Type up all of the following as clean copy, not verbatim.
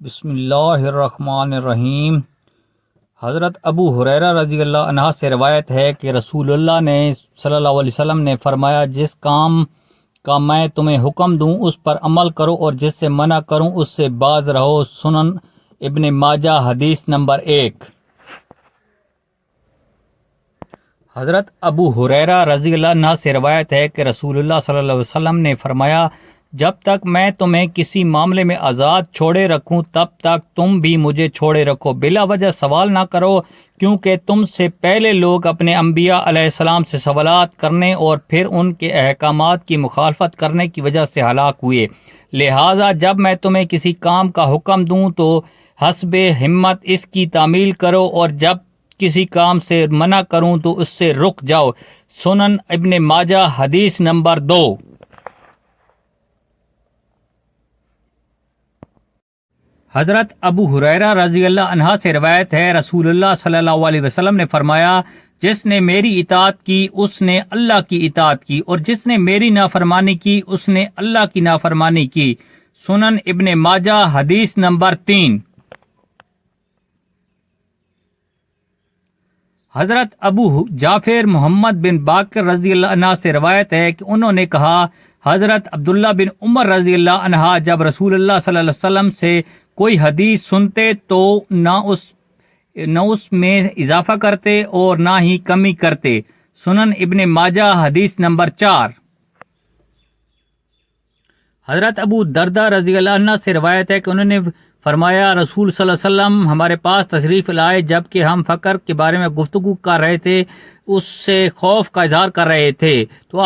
بسم اللہ الرحمن الرحیم۔ حضرت ابو ہریرہ رضی اللہ عنہ سے روایت ہے کہ رسول اللہ نے صلی اللہ علیہ وسلم نے فرمایا، جس کام کا میں تمہیں حکم دوں اس پر عمل کرو اور جس سے منع کروں اس سے باز رہو۔ سنن ابن ماجہ حدیث نمبر 1۔ حضرت ابو ہریرہ رضی اللہ عنہ سے روایت ہے کہ رسول اللہ صلی اللہ علیہ وسلم نے فرمایا، جب تک میں تمہیں کسی معاملے میں آزاد چھوڑے رکھوں تب تک تم بھی مجھے چھوڑے رکھو۔ بلا وجہ سوال نہ کرو، کیونکہ تم سے پہلے لوگ اپنے انبیاء علیہ السلام سے سوالات کرنے اور پھر ان کے احکامات کی مخالفت کرنے کی وجہ سے ہلاک ہوئے۔ لہٰذا جب میں تمہیں کسی کام کا حکم دوں تو حسب ہمت اس کی تعمیل کرو، اور جب کسی کام سے منع کروں تو اس سے رک جاؤ۔ سنن ابن ماجہ حدیث نمبر 2۔ حضرت ابو ہریرہ رضی اللہ عنہ سے روایت ہے، رسول اللہ صلی اللہ علیہ وسلم نے فرمایا، جس نے میری اطاعت کی اس نے اللہ کی اطاعت کی، اور جس نے میری نافرمانی کی اس نے اللہ کی نافرمانی کی۔ سنن ابن ماجہ حدیث نمبر 3۔ حضرت ابو جعفر محمد بن باقر رضی اللہ عنہ سے روایت ہے کہ انہوں نے کہا، حضرت عبداللہ بن عمر رضی اللہ عنہ جب رسول اللہ صلی اللہ علیہ وسلم سے کوئی حدیث سنتے تو نہ اس میں اضافہ کرتے اور نہ ہی کمی کرتے۔ سنن ابن ماجہ حدیث نمبر 4۔ حضرت ابو دردہ رضی اللہ عنہ سے روایت ہے کہ انہوں نے فرمایا، رسول صلی اللہ علیہ وسلم ہمارے پاس تشریف لائے جبکہ ہم فقر کے بارے میں گفتگو کر رہے تھے، اس سے خوف کا اظہار کر رہے تھے، تو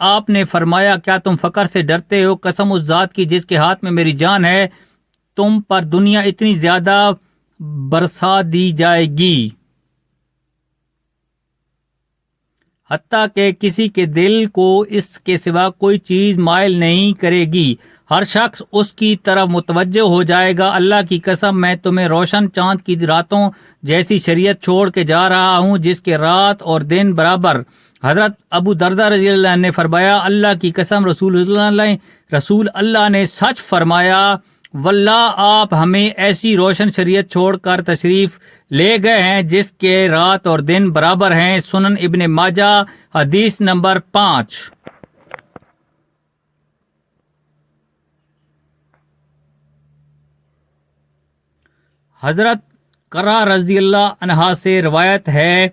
آپ نے فرمایا، کیا تم فقر سے ڈرتے ہو؟ قسم اس ذات کی جس کے ہاتھ میں میری جان ہے، تم پر دنیا اتنی زیادہ برسا دی جائے گی حتیٰ کہ کسی کے دل کو اس کے سوا کوئی چیز مائل نہیں کرے گی، ہر شخص اس کی طرف متوجہ ہو جائے گا۔ اللہ کی قسم میں تمہیں روشن چاند کی راتوں جیسی شریعت چھوڑ کے جا رہا ہوں جس کے رات اور دن برابر۔ حضرت ابو دردہ رضی اللہ عنہ نے فرمایا، اللہ کی قسم رسول اللہ نے سچ فرمایا، واللہ آپ ہمیں ایسی روشن شریعت چھوڑ کر تشریف لے گئے ہیں جس کے رات اور دن برابر ہیں۔ سنن ابن ماجہ حدیث نمبر 5۔ حضرت قرہ رضی اللہ عنہ سے روایت ہے،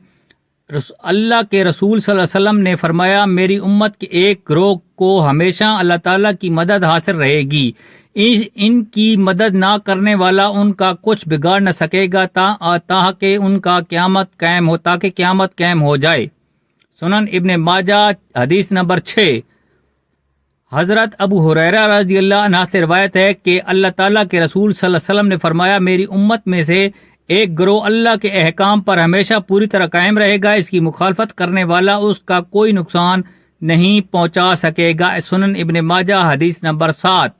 اللہ کے رسول صلی اللہ علیہ وسلم نے فرمایا، میری امت کے ایک گروہ کو ہمیشہ اللہ تعالیٰ کی مدد حاصل رہے گی، ان کی مدد نہ کرنے والا ان کا کچھ بگاڑ نہ سکے گا تاکہ قیامت قائم ہو جائے۔ سنن ابن ماجہ حدیث نمبر 6۔ حضرت ابو ہریرہ رضی اللہ عنہ سے روایت ہے کہ اللہ تعالیٰ کے رسول صلی اللہ علیہ وسلم نے فرمایا، میری امت میں سے ایک گروہ اللہ کے احکام پر ہمیشہ پوری طرح قائم رہے گا، اس کی مخالفت کرنے والا اس کا کوئی نقصان نہیں پہنچا سکے گا۔ سنن ابن ماجہ حدیث نمبر 7۔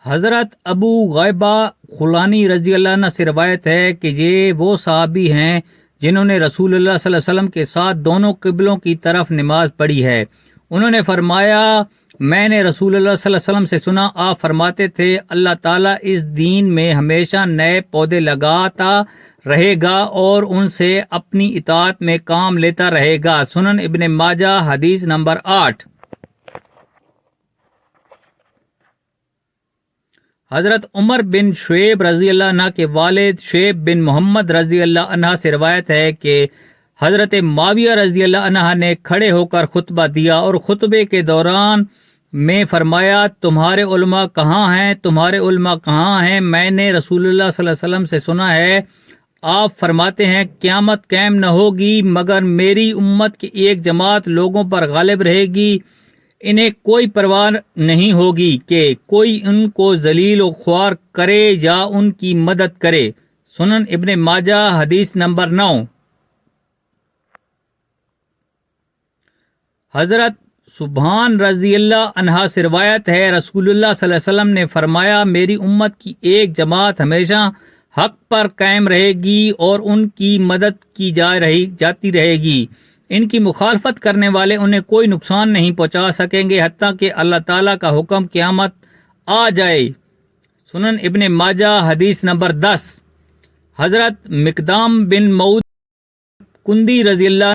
حضرت ابو غیبہ خولانی رضی اللہ عنہ سے روایت ہے کہ یہ وہ صحابی ہیں جنہوں نے رسول اللہ صلی اللہ علیہ وسلم کے ساتھ دونوں قبلوں کی طرف نماز پڑھی ہے۔ انہوں نے فرمایا، میں نے رسول اللہ صلی اللہ علیہ وسلم سے سنا، آپ فرماتے تھے، اللہ تعالیٰ اس دین میں ہمیشہ نئے پودے لگاتا رہے گا اور ان سے اپنی اطاعت میں کام لیتا رہے گا۔ سنن ابن ماجہ حدیث نمبر 8۔ حضرت عمر بن شعیب رضی اللہ عنہ کے والد شعیب بن محمد رضی اللہ عنہ سے روایت ہے کہ حضرت معاویہ رضی اللہ عنہ نے کھڑے ہو کر خطبہ دیا اور خطبے کے دوران میں فرمایا، تمہارے علماء کہاں ہیں؟ تمہارے علماء کہاں ہیں؟ میں نے رسول اللہ صلی اللہ علیہ وسلم سے سنا ہے، آپ فرماتے ہیں، قیامت قائم نہ ہوگی مگر میری امت کی ایک جماعت لوگوں پر غالب رہے گی، انہیں کوئی پرواہ نہیں ہوگی کہ کوئی ان کو ذلیل و خوار کرے یا ان کی مدد کرے۔ سنن ابن ماجہ حدیث نمبر 9۔ حضرت سبحان رضی اللہ عنہ سے روایت ہے، رسول اللہ صلی اللہ علیہ وسلم نے فرمایا، میری امت کی ایک جماعت ہمیشہ حق پر قائم رہے گی اور ان کی مدد کی جاتی رہے گی، ان کی مخالفت کرنے والے انہیں کوئی نقصان نہیں پہنچا سکیں گے حتیٰ کہ اللہ تعالیٰ کا حکم قیامت آ جائے۔ سنن ابن ماجہ حدیث نمبر 10۔ حضرت مقدام بن معود کندی رضی اللہ